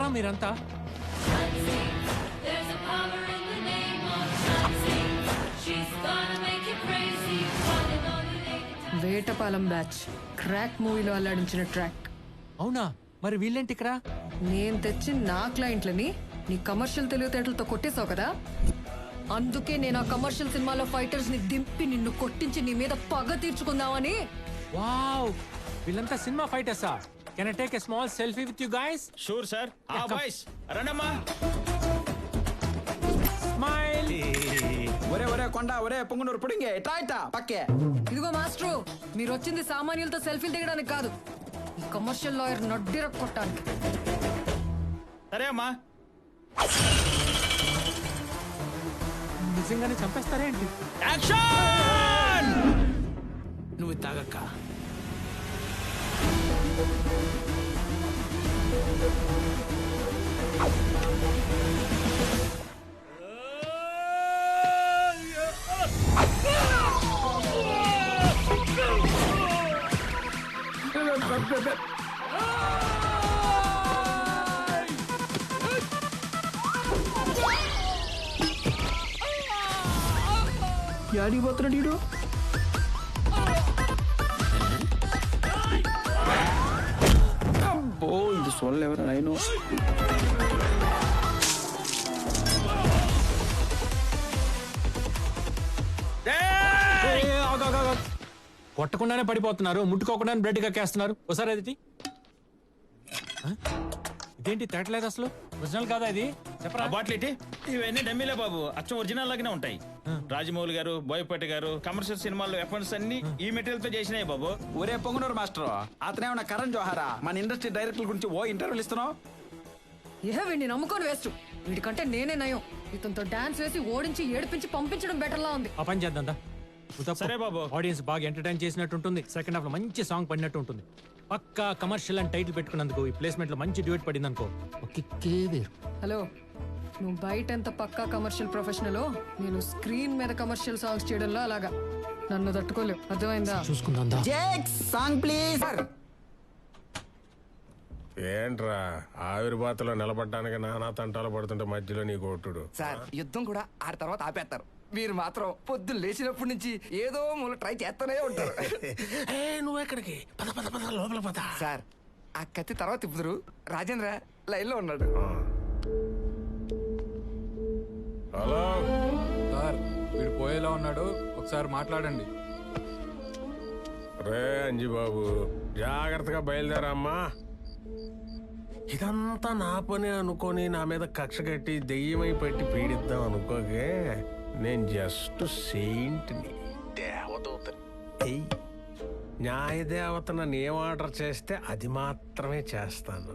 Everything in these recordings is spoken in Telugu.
ఎవరా మీరంతా? వేటపాలెం బ్యాచ్ క్రాక్ మూవీలో అల్లాడించిన ట్రాక్. అవునా? మరి వీళ్ళేంటి ఇక్కడ? నేను తెచ్చి నా క్లయింట్లని నీ కమర్షియల్ తెలివితేటలతో కొట్టేశావు కదా, అందుకే నేను ఆ కమర్షియల్ సినిమాలో ఫైటర్స్ ని దింపి నిన్ను కొట్టించి నీ మీద పగ తీర్చుకుందామని. వావ్, వీళ్ళంతా సినిమా ఫైటర్సా? Can I take a small selfie with you guys? Sure sir. ఆ బాయ్స్ రండమ్మా. స్మైల్. ఒరే ఒరే కొండ, ఒరే పొంగునూరు పుడింగే ఇట్లా ఇట్టా పక్కే. ఇదిగో మాస్టరు, మీరు వచ్చింది సామాన్యులతో సెల్ఫీలు దిగడానికి కాదు, ఈ కమర్షియల్ లాయర్ నడ్డిర కొట్టడానికి. సరే అమ్మా. నిజంగానే చంపేస్తారేంటి? యాక్షన్! నువ్వు తాగక్క. యాడికి పోతున్నాడు వీడు? అబ్బో, ఇది చూడలేవరా నేను. కొట్టకుండానే పడిపోతున్నారు, ముట్టుకోకుండానే బ్లడ్ కక్కేస్తున్నారు. ఒకసారి అది ఇదేంటి తేటలేదు అసలు? ఒరిజినల్ కాదా ఇది? చెప్పరా. బాట్లేటి ఇవన్నీ డమ్మీలే బాబు, అచ్చం ఒరిజినల్ లాగానే ఉంటాయి. రాజమౌళి గారు, బోయపాటి గారు కమర్షియల్ సినిమాల్లో ఎఫెంట్స్ అన్ని ఈ మెటీరియల్ తో చేసినాయి బాబు. ఒరే పొంగునూరు మాస్టర్, అతనేమన్నా కరణ్ జోహారా? మన ఇండస్ట్రీ డైరెక్టర్ గురించి ఓ ఇంటర్వ్యూలు ఇస్తున్నావు? ఏ వీడిని నమ్ముకొని వేస్ట్, వీడికంటే నేనే నయం. ఇతనితో డాన్స్ వేసి ఓడించి ఏడిపించి పంపించడం బెటర్లా ఉంది. ఆ పని చేద్దాం. సరే బాబు. ఆడియన్స్ బాగా ఎంటర్టైన్ చేసినట్టు ఉంటుంది, సెకండ్ హాఫ్ లో మంచి సాంగ్ పడినట్టు ఉంటుంది. పక్కా కమర్షియల్ అని టైటిల్ పెట్టుకున్నందుకు ఈ ప్లేస్మెంట్ లో మంచి డ్యూట్ పడింది అనుకో, వేరు. హలో, నువ్వు బయట ఎంత పక్కా కమర్షియల్ ప్రొఫెషనల్, నేను స్క్రీన్ మీద కమర్షియల్ సాంగ్స్ చేయడంలో అలాగా నన్ను తట్టుకోలేవు, అర్థమైందా? చూసుకుందా? Song please. ఏంట్రా ఆవిర్భాతలో నిలబడ్డానికి నానా తంటాలు పడుతుంటే మధ్యలో నీ కొట్టుడు? సార్, యుద్ధం కూడా ఆ తర్వాత ఆపేస్తారు, మీరు మాత్రం పొద్దున్న లేచినప్పటి నుంచి ఏదో మూల ట్రై చేస్తూనే ఉంటారు. నువ్వు ఎక్కడికి? పద పద పద లోపల పద. సార్, ఆ కత్తి తర్వాత తిప్పుదురు. రాజేంద్ర లైన్ లో ఉన్నాడు. హలో సార్, వీడు పోయేలా ఉన్నాడు, ఒకసారి మాట్లాడండి. రే అంజిబాబు, జాగ్రత్తగా బయలుదేరమ్మా. ఇదంతా నా పని అనుకొని నా మీద కక్ష కట్టి దెయ్యమై పెట్టి పీడిద్దాం అనుకోకే. నేను జస్ట్ సెయింట్ని, దేవదూతని. న్యాయదేవత నన్ను ఏం ఆర్డర్ చేస్తే అది మాత్రమే చేస్తాను.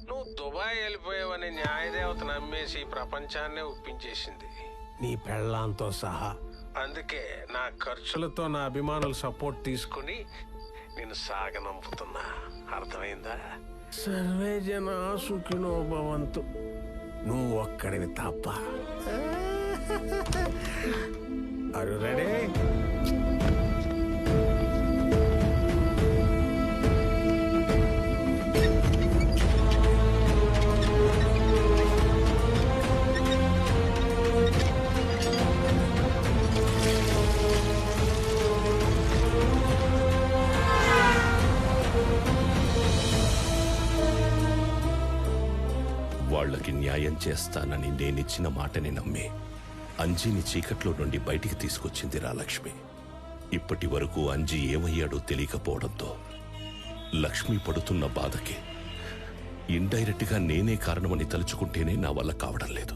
నువ్వు దుబాయ్ వెళ్ళిపోయావని న్యాయదేవత నమ్మేసి ప్రపంచాన్నే ఒప్పించేసింది, నీ పెళ్ళాంతో సహా. అందుకే నా ఖర్చులతో నా అభిమానుల సపోర్ట్ తీసుకుని నేను సాగనంపుతున్నా. అర్థమైందా? సర్వే జన సుఖినో భవంతు. నువ్వు ఒక్కడివి తప్ప. Are you ready? వాళ్లకి న్యాయం చేస్తానని నేనిచ్చిన మాటని నమ్మి అంజీని చీకట్లో నుండి బయటికి తీసుకొచ్చింది రాలక్ష్మి. ఇప్పటి వరకు అంజీ ఏమయ్యాడో తెలియకపోవడంతో లక్ష్మి పడుతున్న బాధకి ఇండైరెక్ట్ గా నేనే కారణమని తలుచుకుంటేనే నా వల్ల కావడం లేదు.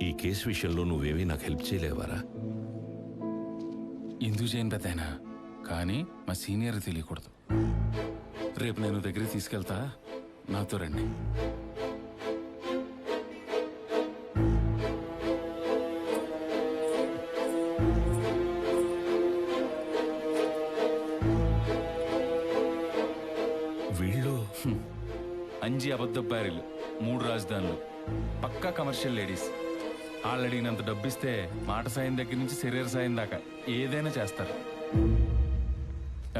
ఈ కేసు విషయంలో నువ్వేమీ నాకు హెల్ప్ చేయలేవారా? ఎందుకు చేయను పెద్దయినా, కానీ మా సీనియర్ తెలియకూడదు. రేపు నేను దగ్గరికి తీసుకెళ్తా, నాతో రండి. వీళ్ళు అంజి అబద్ధబ్బారీలు, 3 రాజధానులు, పక్కా కమర్షియల్ లేడీస్. వాళ్ళు అడిగినంత డబ్బిస్తే మాట సాయం దగ్గర నుంచి శరీర సాయం దాకా ఏదైనా చేస్తారు.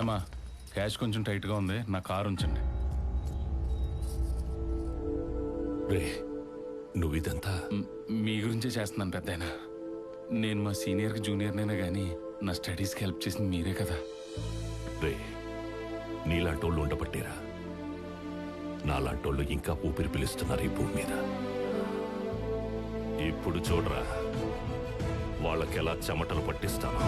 ఏమా, క్యాష్ కొంచెం టైట్గా ఉంది, నా కారు ఉంచండి. రే నువ్విదంతా మీ గురించే చేస్తున్నాను పెద్దాయన. నేను మా సీనియర్కి జూనియర్నైనా కానీ నా స్టడీస్కి హెల్ప్ చేసింది మీరే కదా. రే నీలాంటోళ్ళు ఉండబట్టేరా నాలాంటోళ్ళు ఇంకా ఊపిరి పిలుస్తున్నారు ఈ భూమి మీద. ఇప్పుడు చూడరా వాళ్ళకెలా చెమటలు పట్టిస్తాను.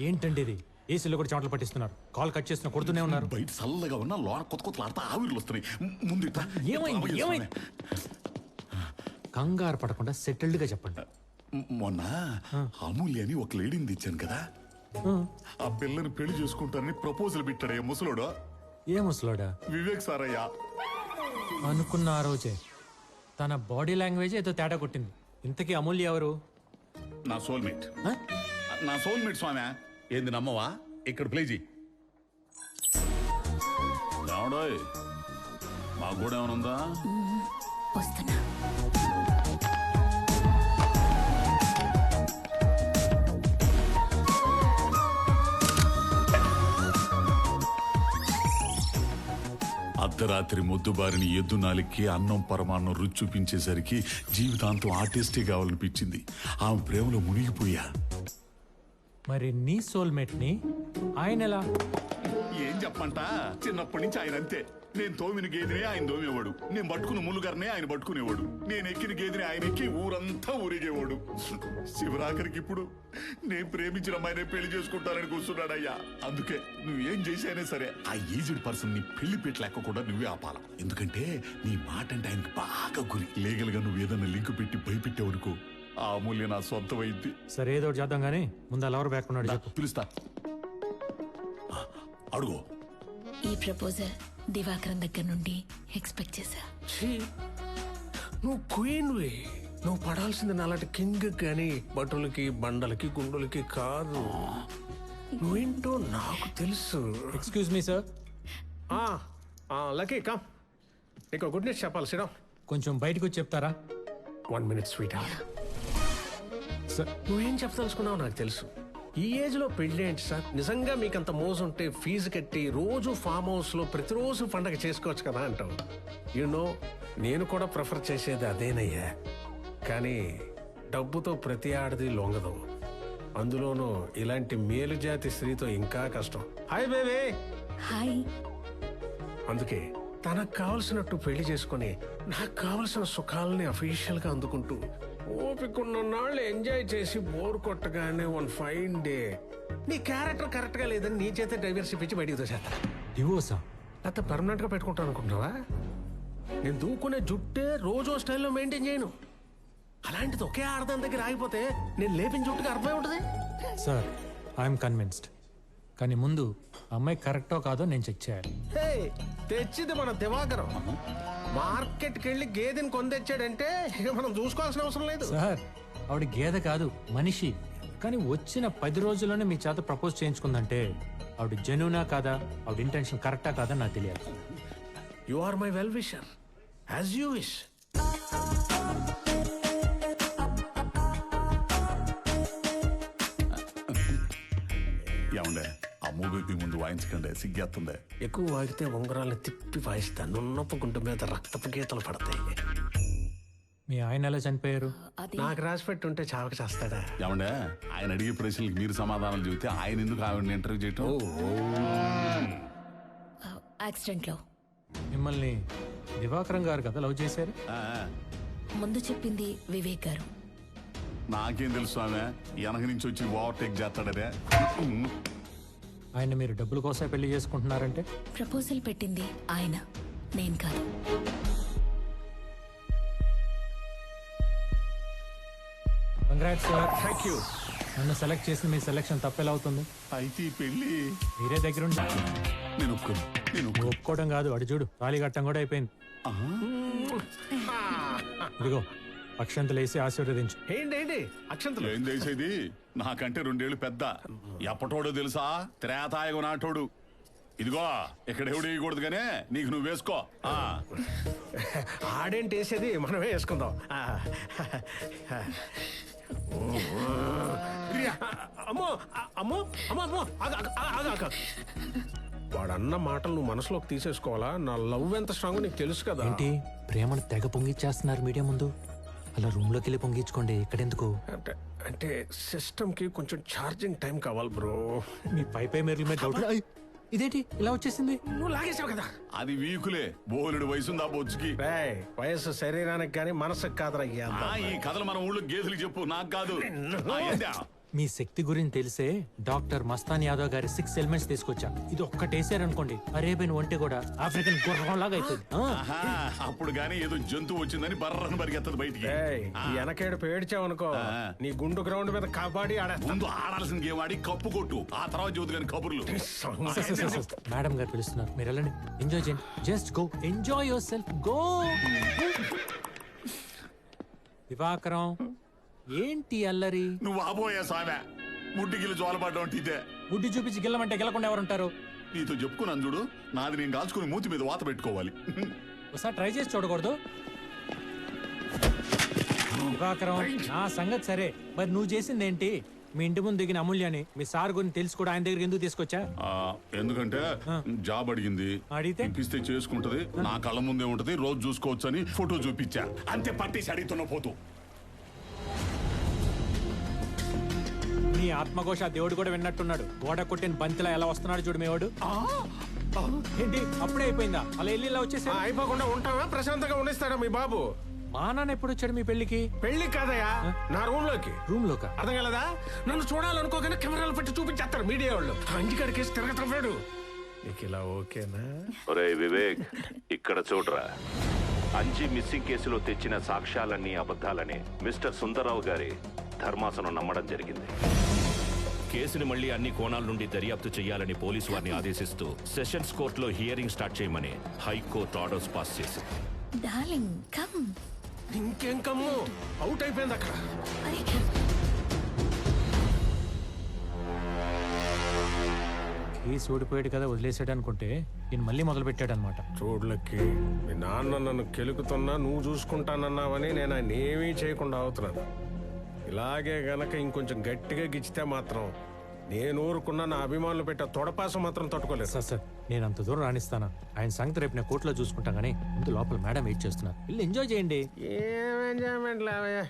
ఏంటండి ఇది? ఏసీలో కూడా చెమటలు పట్టిస్తున్నారు. కాల్ కట్ చేస్తున్నా కొడుతూనే ఉన్నారు. బయట చల్లగా ఉన్నా లోన కొత్త కొత్త ఆడతా ఆవిర్లు వస్తున్నాయి. ముందు ఇట్రా. ఏమైంది? కంగారు పడకుండా సెటిల్డ్ గా చెప్పండి. మొన్న అమూల్య అని ఒక లేడీని తెచ్చాను కదా, ఆ పిల్లని పెళ్లి చేసుకుంటానని ప్రపోజల్ పెట్టాడు ముసలోడు. ఏ ముసలోడా? వివేక్ సారయ్య. అనుకున్న ఆ రోజే తన బాడీ లాంగ్వేజ్ ఏదో తేడా కొట్టింది. ఇంతకీ అమూల్య ఎవరు? నా సోల్మేట్. నా సోల్మేట్ స్వామి. ఏంది నమ్మవా? ఇక్కడ ప్లే చేయి. మాకు కూడా ఏమైనా ఉందా? వస్తున్నా. అర్ధరాత్రి మొద్దుబారిని ఎద్దు నాలికి అన్నం పరమాన్నం రుచి చూపించేసరికి జీవితాంతం ఆర్టిస్టే కావాలనిపించింది. ఆమె ప్రేమలో మునిగిపోయా. మరి నీ సోల్మేట్ ని ఆయన ఎలా? ఏం చెప్పంట, చిన్నప్పటి నుంచి ఆయన అంతే. నేను తోమిన గేదెనే ఆయన తోమేవాడు, నేను పట్టుకున్న ముళ్ళుగారనే ఆయన పట్టుకునేవాడు, నేను ఎక్కిన గేదెని ఆయన ఎక్కి ఊరంతా ఊరిగేవాడు. శివరాఖరికి ఇప్పుడు నేను ప్రేమించిన అమ్మాయినే పెళ్లి చేసుకుంటానని కూర్చున్నాడయ్యా. అందుకే నువ్వేం చేసానే సరే ఆ ఏజ్డ్ పర్సన్ ని పెళ్లి పెట్టలేక కూడా నువ్వే ఆపాల. ఎందుకంటే నీ మాట అంటే ఆయనకి బాగా గురి. లీగల్ గా నువ్వు ఏదైనా లింక్ పెట్టి భయపెట్టేవనుకో ఆ అమూల్య నా సొంతమైంది. సరే ఏదో ఒకటి చేద్దాం గానీ ముందు అలా ఎవరు బ్యాక్ ఉన్నాడు పిలుస్తా. అడుగు. ఈ ప్రపోజల్ దివాకరం దగ్గర నుండి ఎక్స్పెక్ట్ చేశా. నువ్వు క్వీన్వి. నువ్వు పడాల్సింది నాలాంటి కింగ్ కానీ బటులకి బండలకి గుండులకి కాదు. నువ్వేంటో నాకు తెలుసు. Excuse me sir. Lucky come. నీకు గుడ్ న్యూస్ చెప్పాలి. సిడా కొంచెం బయటకు వచ్చి చెప్తారా? 1 minute స్వీట్ హార్ట్. సార్ నువ్వేం చెప్పదలుచుకున్నావు నాకు తెలుసు. ఈ ఏజ్ లో పెళ్లి ఏంటి సార్? నిజంగా మీకంత మోజు ఉంటే ఫీజు కట్టి రోజు ఫామ్ హౌస్ లో ప్రతిరోజు పండగ చేసుకోవచ్చు కదా అంటావు. యూనో నేను కూడా ప్రిఫర్ చేసేది అదేనయ్యా. కానీ డబ్బుతో ప్రతి ఆడది లొంగదు. అందులోనూ ఇలాంటి మేలు జాతి స్త్రీతో ఇంకా కష్టం. Hi baby. హాయ్. అందుకే తనకు కావలసినట్టు పెళ్లి చేసుకుని నాకు కావలసిన సుఖాలని అఫీషియల్ గా అందుకుంటూ ఓపికన్న నాళ్ళు ఎంజాయ్ చేసి బోర్ కొట్టగానే 1 ఫైన్ డే నీ క్యారెక్టర్ కరెక్ట్ గా లేదని నీ చేత డైవర్సిటీ ఇచ్చి బయటికి తోసేస్తా. డివోర్సా? లేకపోతే పర్మనెంట్ గా పెట్టుకుంటాను అనుకుంటున్నావా? నేను దూకునే జుట్టే రోజు స్టైల్లో మెయింటైన్ చేయను. అలాంటిది ఒకే ఆడదాని దగ్గర ఆగిపోతే నేను లేపిన జుట్టుకి అర్థమై ఉంటుంది. Sir I'm convinced. కానీ ముందు అమ్మాయి కరెక్టో కాదో నేను చెక్ చేయాలి. తెచ్చింది మన దివాకరం. మార్కెట్కి వెళ్ళి గేదెని కొని తెచ్చాడంటే ఇక మనం చూసుకోవాల్సిన అవసరం లేదు. సార్ ఆవిడ గేదె కాదు, మనిషి. కానీ వచ్చిన 10 రోజుల్లోనే మీ చేత ప్రపోజ్ చేయించుకుందంటే ఆవిడ జెన్యూనా కాదా, ఆవిడ ఇంటెన్షన్ కరెక్టా కాదా నాకు తెలియాలి. You are my well wisher. As you wish. ఏమండే ఆ మూవీ ముందు వాయించకండి, సిగ్గేస్తుందే. ఎక్కువ వాగితే ఉంగరాలను తిప్పి వాయిస్తాను. నున్నప్ప గుంట మీద రక్తపు గీతలు పడతాయి. మీ ఆయన ఎలా చనిపోయారు? నాకు రాసి పెట్టుంటే చావక చేస్తాడా? ఏమండే ఆయన అడిగే ప్రశ్నలకు మీరు సమాధానాలు చెబితే ఆయన ఎందుకు ఆవిడని ఇంటర్వ్యూ చేయటం? యాక్సిడెంట్ లో. మిమ్మల్ని దివాకరం గారు కదా లవ్ చేశారు? ముందు చెప్పింది వివేక్ గారు. నాకేం తెలుసు ఆమె వెనక నుంచి వచ్చి ఓవర్టేక్ చేస్తాడరే. ఆయన మీరు డబ్బుల కోసం పెళ్లి చేసుకుంటున్నారంటే? ప్రపోజల్ పెట్టింది ఆయన, నేను కాదు. Congrats sir. Thank you. నన్ను సెలెక్ట్ చేసి మీ సెలెక్షన్ తప్పెలా అవుతుంది? అయితే ఈ పెళ్లి మీరే దగ్గరుండి. నేను ఒప్పుకోవడం కాదు, అడు చూడు తాళి కట్టం కూడా అయిపోయింది. ఇదిగో అక్షంతలు వేసి ఆశీర్వదించు. ఏంటి అక్షంతలు? ఏం చేసేది? నాకంటే 2 ఏళ్ళు పెద్ద. ఎప్పటోడో తెలుసా? త్రేతాయుగ నాటోడు. ఇదిగో ఇక్కడ ఎవడు వేయకూడదు కానీ నీకు నువ్వు వేసుకో. ఆడేంటి వేసేది, మనమే వేసుకుందాం. అమ్మో అమ్మో అమ్మో అమ్మో. వాడన్న మాటలు నువ్వు మనసులోకి తీసేసుకోవాలా. నా లవ్ ఎంత స్ట్రాంగ్ నీకు తెలుసు కదా. ఏంటి ప్రేమను తెగ పొంగిచ్చేస్తున్నారు మీడియా ముందు? అలా రూమ్ లోకి వెళ్ళి పొంగించుకోండి, ఇక్కడెందుకు? అంటే అంటే సిస్టమ్ కి కొంచెం ఛార్జింగ్ టైం కావాలి బ్రో. మీ పై మెరుల మీద డౌట్. ఇదేంటి ఇలా వచ్చేసింది? నువ్వు లాగేసావు కదా. అది వీకులే, బోలుడు వయసుంది ఆ బొచ్చుకి. వయసు శరీరానికి కానీ మనసుకు కాదురయ్యా. ఈ కథలు మన ఊళ్ళో గేదెలు చెప్పు, నాకు కాదు. ఏందా? మీ శక్తి గురించి తెలిసే డాక్టర్ మస్తాన్ యాదవ్ గారి 6 ఎలిమెంట్స్ తీసుకొచ్చా. ఇది ఒక్కటేసారనుకోండి అరేబియన్ ఒంటి కూడా ఆఫ్రికన్ గుర్రం లాగా అవుతుంది. ఆహా, అప్పుడు గానీ ఏదో జంతువు వచ్చిందని బర్రను పరిగెత్తదు బయటికి. వెనకేడు పేడ్చావనుకో నీ గుండు గ్రౌండ్ మీద కాపాడి ముందు ఆడాల్సిన గేమ్ ఆడి కప్పు కొట్టు, ఆ తర్వాత చదువు కానీ కబుర్లు. మేడం గారు పిలుస్తున్నారు, మీరు వెళ్ళండి. ఎంజాయ్ చేయండి, just go enjoy your self, go. Divakaram ఏంటి అల్లరి? నువ్వు ఆబోయా సామె, ముడ్డిగిలు జోలపడ్డం అంటే ఇదే. ముడ్డి చూపించి గిల్లమంటే గెలకుండా ఎవరుంటారు? నీతో చెప్పుకున్నాను చూడు, నాది నేను కాల్చుకుని మూతి మీద వాత పెట్టుకోవాలి. ఒకసారి ట్రై చేసి చూడకూడదు? దివాకరం నా సంగతి సరే, మరి నువ్వు చేసింది ఏంటి? మీ ఇంటి ముందు దిగిన అమూల్యాన్ని మీ సార్ గురించి తెలుసు కూడా ఆయన దగ్గర ఎందుకు తీసుకొచ్చా? ఎందుకంటే జాబ్ అడిగింది, అడిగితే ఇప్పిస్తే చేసుకుంటది, నా కళ్ళ ముందే ఉంటది, రోజు చూసుకోవచ్చు అని ఫోటో చూపించా, అంతే. పట్టేసి అడుగుతున్న పోతూ నీ ఆత్మఘోష దేవుడు కూడా విన్నట్టున్నాడు. గోడ కొట్టిన బంతిలా ఎలా వస్తున్నాడు చూడు మేవాడు. ఏంటి అప్పుడే అయిపోయిందా? అలా వెళ్ళి ఇలా వచ్చేసా? అయిపోకుండా ఉంటావా? ప్రశాంతంగా ఉండేస్తాడా మీ బాబు? మా నాన్న ఎప్పుడు వచ్చాడు మీ పెళ్లికి? పెళ్లి కాదయా, నా రూమ్ లోకి. రూమ్ లోకా? అర్థం కలదా? నన్ను చూడాలనుకోగానే కెమెరాలు పెట్టి చూపించేస్తారు మీడియా వాళ్ళు. అంజికాడికేసి తిరగతాడు. నీకు ఇలా ఓకేనా? ఒరే వివేక్, ఇక్కడ చూడరా. అంజి మిస్సింగ్ కేసులో తెచ్చిన సాక్ష్యాలన్నీ అబద్ధాలని మిస్టర్ సుందరరావు గారి ధర్మాసనం నమ్మడం జరిగింది. కేసుని మళ్లీ అన్ని కోణాల నుండి దర్యాప్తు చేయాలని పోలీసు వారిని ఆదేశిస్తూ సెషన్స్ కోర్టులో హియరింగ్ స్టార్ట్ చేయమని హైకోర్టు ఆర్డర్స్ పాస్ చేసింది. Darling come. ఇంకేం కమ్ము, అవుట్ అయిపోయింది అక్కడ. కేసు ఓడిపోయాడు కదా వదిలేసాడు అనుకుంటే నేను మళ్ళీ మొదలు పెట్టాడు అనమాట. చూడలకి మీ నాన్న నన్ను కెలుకుతున్నా నువ్వు చూసుకుంటానన్నావని నేను ఆయన ఏమీ చేయకుండా అవుతున్నాను. ఇలాగే గనక ఇంకొంచెం గట్టిగా గిచ్చితే మాత్రం నేను ఊరుకున్నా నా అభిమానులు పెట్టే తొడపాసం మాత్రం తట్టుకోలేదు. సార్ నేను అంత దూరం రాణిస్తానా? ఆయన సంగతి రేపు నేను కోర్టులో చూసుకుంటాం కానీ ముందు లోపల మేడం వెయిట్ చేస్తున్నారు, వెళ్ళి ఎంజాయ్ చేయండి. ఏం ఎంజాయ్మెంట్ లావయ్యా.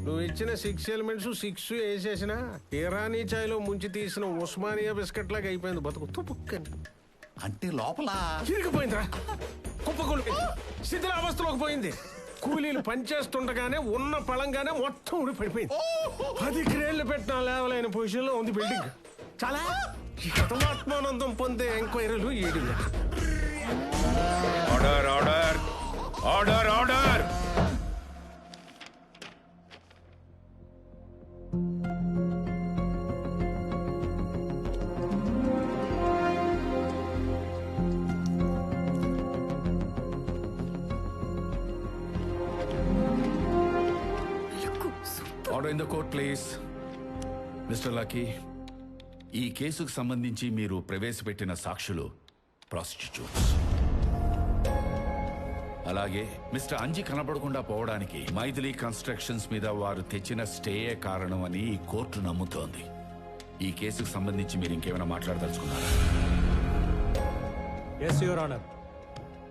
నువ్వు ఇచ్చిన 6 ఎలిమెంట్స్ 6 వేసేసిన ఇరానీ చాయ్లో ముంచి తీసిన ఉస్మానియా బిస్కెట్ లాగా అయిపోయింది బతుకు. తుపుక్కని అంటే లోపల తిరిగిపోయిందిరా, కుప్పకూలిపోయింది, శిథిలావస్థలోకి పోయింది. కూలీలు పనిచేస్తుండగానే ఉన్న పళంగానే మొత్తం ఊడిపడిపోయింది. 10 క్రేళ్లు పెట్టిన లేవలైన పొజిషన్ లో ఉంది బిల్డింగ్. చాలా ఆత్మానందం పొందే ఎంక్వైరీలు ఈడు. Order order order order. Order in the court please. Mister lucky, ఈ కేసుకు సంబంధించి మీరు ప్రవేశపెట్టిన సాక్షులు ప్రాస్టిట్యూట్స్. అలాగే మిస్టర్ అంజి కనపడకుండా పోవడానికి మైథిలి కన్స్ట్రక్షన్స్ మీద వారు తెచ్చిన స్టేయే కారణం అని ఈ కోర్టు నమ్ముతోంది. ఈ కేసుకు సంబంధించి మీరు ఇంకేమైనా మాట్లాడదలుచుకున్నారా? Yes, Your Honor.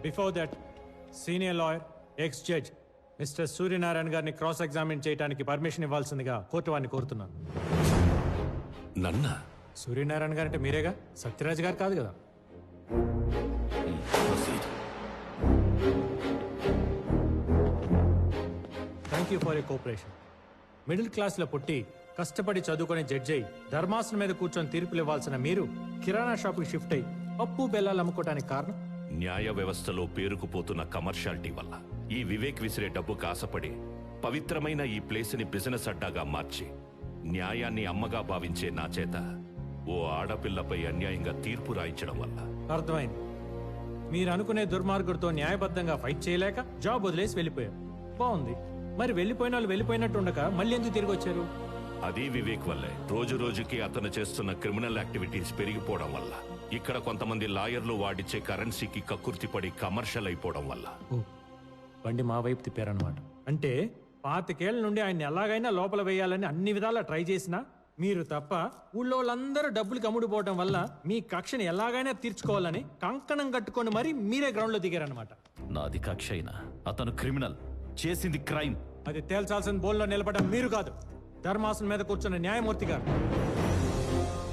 Before that, senior lawyer, ex-judge, mister Suryanarayana గారిని క్రాస్ ఎగ్జామిన్ చేయడానికి పర్మిషన్ ఇవ్వాల్సిందిగా కోర్టు వారిని కోరుతున్నాను. నన్న సూర్యనారాయణ గారు అంటే మీరేగా, సత్యరాజ్ గారు కాదు కదా? Thank you for you cooperation. Middle క్లాస్లో పుట్టి కష్టపడి చదువుకునే జడ్జి అయి ధర్మాసనం మీద కూర్చొని తీర్పులు ఇవ్వాల్సిన మీరు కిరాణా షాప్కి షిఫ్ట్ అయి పప్పు బెల్లాలు అమ్ముకోవడానికి కారణం? న్యాయ వ్యవస్థలో పేరుకుపోతున్న కమర్షియాలిటీ వల్ల ఈ వివేక్ విసిరే డబ్బుకు ఆశపడి పవిత్రమైన ఈ ప్లేస్ని బిజినెస్ అడ్డాగా మార్చి న్యాయాన్ని అమ్మగా భావించే నా చేత ఓ ఆడపిల్లపై అన్యాయంగా తీర్పు రాయించడం వల్ల. అర్థమైంది. మీరు అనుకునే దుర్మార్గుడితో న్యాయబద్ధంగా ఫైట్ చేయలేక జాబ్ వదిలేసి వెళ్ళిపోయారు. బాగుంది. మరి వెళ్ళిపోయిన వాళ్ళు వెళ్ళిపోయినట్టు ఉండక మళ్ళీ ఎందుకు తిరిగి వచ్చారు? అది వివేక్ వల్లే. రోజు రోజుకి అతను చేస్తున్న క్రిమినల్ యాక్టివిటీస్ పెరిగిపోవడం వల్ల, ఇక్కడ కొంతమంది లాయర్లు వాడిచ్చే కరెన్సీకి కక్కుర్తిపడి కమర్షియల్ అయిపోవడం వల్ల. బండి మా వైపు తిప్పారనమాట. అంటే 25 ఏళ్ల నుండి ఆయన ఎలాగైనా లోపల వేయాలని అన్ని విధాలా ట్రై చేసినా మీరు తప్ప ఊళ్ళో వాళ్ళందరూ డబ్బులకి అమ్ముడుపోవడం వల్ల మీ కక్షని ఎలాగైనా తీర్చుకోవాలని కంకణం కట్టుకొని మరీ మీరే గ్రౌండ్ లో దిగారనమాట. నాది కక్ష అయినా అతను క్రిమినల్, చేసింది క్రైమ్. అది తేల్చాల్సిన బోల్లో నిలబడడం మీరు కాదు, ధర్మాసనం మీద కూర్చున్న న్యాయమూర్తి గారు.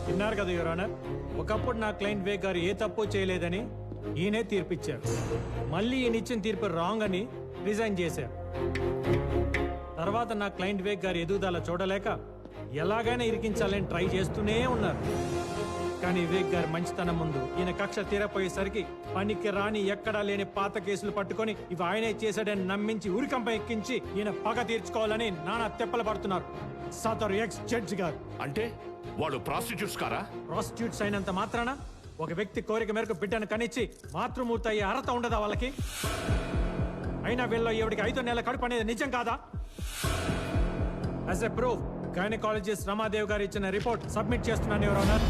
విన్నారు కదా యువర్ ఆనర్, ఒకప్పుడు నా క్లయింట్ వేగ్ గారు ఏ తప్పు చేయలేదని ఈయనే తీర్పిచ్చారు. మళ్ళీ ఈయన ఇచ్చిన తీర్పు రాంగ్ అని రిజైన్ చేశారు. తర్వాత నా క్లయింట్ వేగ్ గారి ఎదుగుదల చూడలేక ఎలాగైనా ఇరికించాలని ట్రై చేస్తూనే ఉన్నారు. కానీ వివేక్ గారి మంచితనం ముందు ఈయన కక్ష తీరపోయేసరికి పనికి రాని ఎక్కడా లేని పాత కేసులు పట్టుకొని ఇవి ఆయనే చేశాడని నమ్మించి ఉరికంపై ఎక్కించి ఈయన పగ తీర్చుకోవాలని నానా తెప్పలు పడుతున్నారు సదరు ఎక్స్ జడ్జి గారు. అంటే వాళ్ళు ప్రాస్టిట్యూట్స్ కారా? ప్రాస్టిట్యూట్స్ అయినంత మాత్రాన ఒక వ్యక్తి కోరిక మేరకు బిడ్డను కనిచ్చి మాతృమూర్తి అయ్యే అర్హత ఉండదా వాళ్ళకి? అయినా వీళ్ళలో ఎవడికి 5 నెలల కడుపు అనేది నిజం కాదా? As a proof gynaecologist Ramadev గారు ఇచ్చిన రిపోర్ట్ సబ్మిట్ చేస్తున్నాను యువర్ ఆనర్.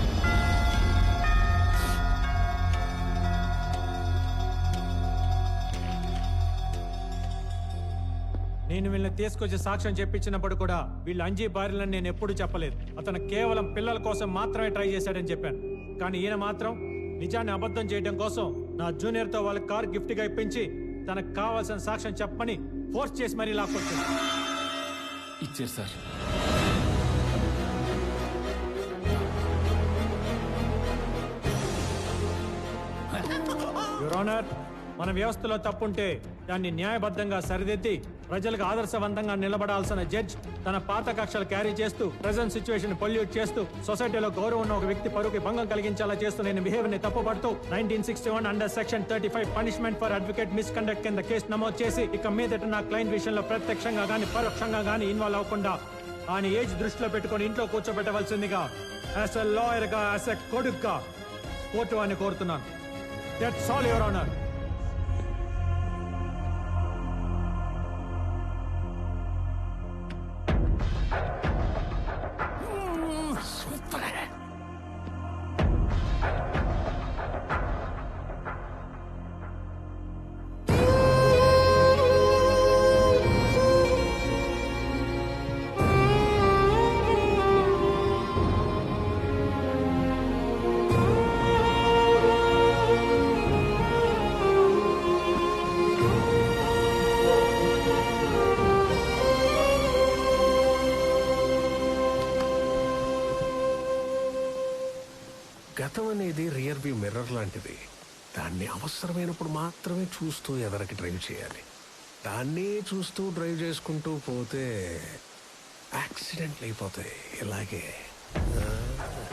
నేను వీళ్ళని తీసుకొచ్చి సాక్ష్యం చెప్పించినప్పుడు కూడా వీళ్ళు అంజీ భార్యలని నేను ఎప్పుడు చెప్పలేదు. అతను కేవలం పిల్లల కోసం మాత్రమే ట్రై చేశాడని చెప్పాను. కానీ ఈయన మాత్రం నిజాన్ని అబద్ధం చేయడం కోసం నా జూనియర్తో వాళ్ళ కార్ గిఫ్ట్గా ఇప్పించి తనకు కావాల్సిన సాక్ష్యం చెప్పని ఫోర్స్ చేసి మరీ లాక్కొచ్చాను. ఇచ్చారు సార్. యువర్ ఆనర్, మన వ్యవస్థలో తప్పుంటే దాన్ని న్యాయబద్ధంగా సరిదిద్ది ప్రజలకు ఆదర్శవంతంగా నిలబడాల్సిన జడ్జ్ తన పాత కక్షలు క్యారీ చేస్తూ ప్రెజెంట్ సిచ్యువేషన్ పొల్యూట్ చేస్తూ సొసైటీలో గౌరవం ఉన్న ఒక వ్యక్తి పరువుకి భంగం కలిగించేలా చేస్తూ నేను బిహేవియర్ ని తప్పుపడుతూ 1961 under section 35 punishment for advocate misconduct కింద కేసు నమోదు చేసి ఇక మీదట నా క్లయింట్ విషయంలో ప్రత్యక్షంగా గానీ పరోక్షంగా గానీ ఇన్వాల్వ్ అవ్వకుండా ఆయన ఏజ్ దృష్టిలో పెట్టుకొని ఇంట్లో కూర్చోబెట్టవలసిందిగా యాజ్ ఎ లాయర్ గా, యాజ్ ఎ కొడుకుగా కోర్టు అని కోరుతున్నాను. That's all your honour. గతం అనేది రియర్ వ్యూ మిర్రర్ లాంటిది. దాన్ని అవసరమైనప్పుడు మాత్రమే చూస్తూ ఎదరికి డ్రైవ్ చేయాలి. దాన్ని చూస్తూ డ్రైవ్ చేసుకుంటూ పోతే యాక్సిడెంట్లు అయిపోతాయి. ఇలాగే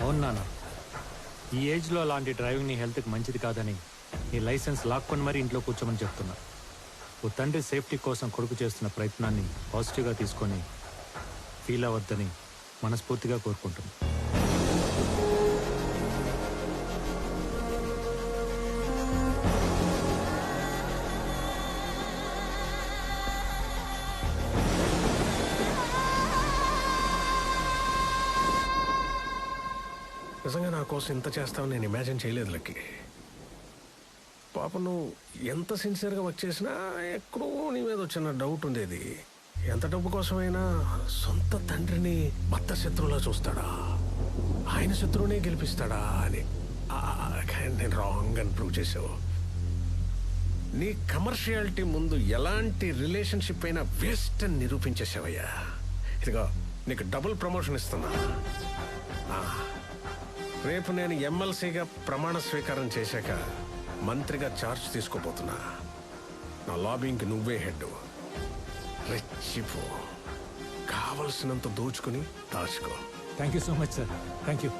అవును నాన్న, ఈ ఏజ్లో అలాంటి డ్రైవింగ్ నీ హెల్త్కి మంచిది కాదని నీ లైసెన్స్ లాక్కొని మరీ ఇంట్లో కూర్చోమని చెప్తున్నా. ఓ తండ్రి సేఫ్టీ కోసం కొడుకు చేస్తున్న ప్రయత్నాన్ని పాజిటివ్గా తీసుకొని ఫీల్ అవ్వద్దని మనస్ఫూర్తిగా కోరుకుంటున్నాను. నిజంగా నా కోసం ఇంత చేస్తావని నేను ఇమాజిన్ చేయలేదు లక్కి. పాప నువ్వు ఎంత సిన్సియర్గా వర్క్ చేసినా ఎక్కడో నీ మీద వచ్చిన డౌట్ ఉండేది. ఎంత డబ్బు కోసమైనా సొంత తండ్రిని భర్త శత్రువులా చూస్తాడా, ఆయన శత్రువునే గెలిపిస్తాడా అని. కానీ నేను రాంగ్ అని ప్రూవ్ చేసావు. నీ కమర్షియాలిటీ ముందు ఎలాంటి రిలేషన్షిప్ అయినా వేస్ట్ అని నిరూపించేసావయ్యా. ఇదిగో నీకు డబుల్ ప్రమోషన్ ఇస్తున్నా. రేపు నేను ఎమ్మెల్సీగా ప్రమాణ స్వీకారం చేశాక మంత్రిగా ఛార్జ్ తీసుకోబోతున్నా. నా లాబింగ్కి నువ్వే హెడ్. రెచ్చిపో, కావలసినంత దోచుకుని దాచుకో. Thank you so much sir. Thank you.